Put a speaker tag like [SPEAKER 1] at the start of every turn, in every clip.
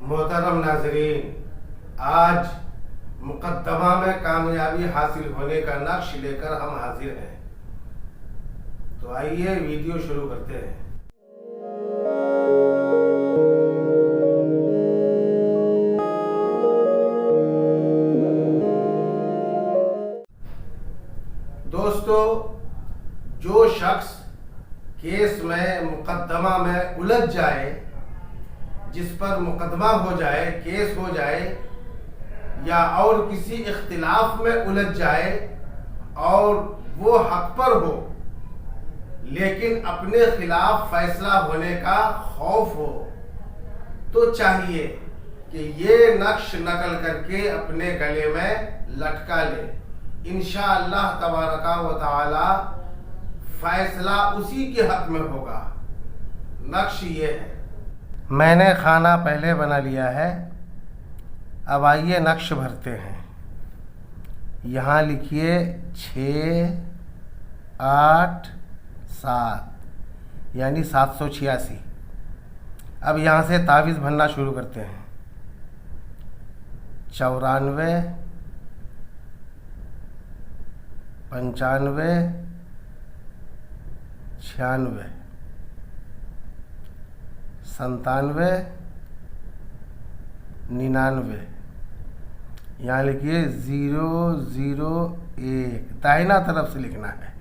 [SPEAKER 1] मोहतरम नाजरीन, आज मुकद्दमा में कामयाबी हासिल होने का नक्श लेकर हम हाजिर हैं। तो आइए वीडियो शुरू करते हैं। दोस्तों, जो शख्स केस में मुकद्दमा में उलझ जाए, जिस पर मुकदमा हो जाए, केस हो जाए या और किसी इख्तिलाफ में उलझ जाए और वो हक पर हो लेकिन अपने खिलाफ फैसला होने का खौफ हो, तो चाहिए कि ये नक्श नकल करके अपने गले में लटका ले। इंशाअल्लाह तबारका व तआला फैसला उसी के हक में होगा। नक्श ये है। मैंने खाना पहले बना लिया है। अब आइए नक्श भरते हैं। यहाँ लिखिए 6, 8, 7 यानी 786। अब यहाँ से तावीज़ भरना शुरू करते हैं। 94, 95, 96, 97, 99। यहाँ लिखिए 001, दाहिना तरफ से लिखना है।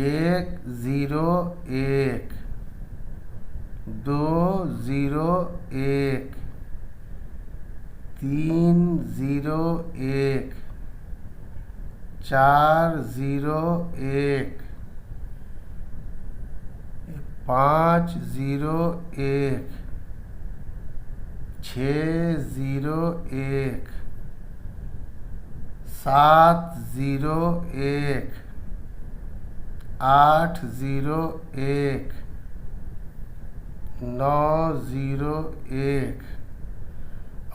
[SPEAKER 1] 101, 201, 301, 401, 501, 601, 701, 801, 901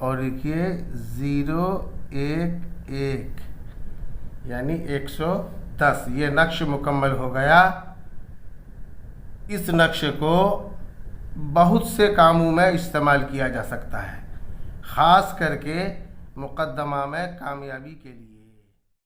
[SPEAKER 1] और लिखिए 011 यानी 110। ये नक्श मुकम्मल हो गया। इस नक्श को बहुत से कामों में इस्तेमाल किया जा सकता है, ख़ास करके मुकद्दमा में कामयाबी के लिए।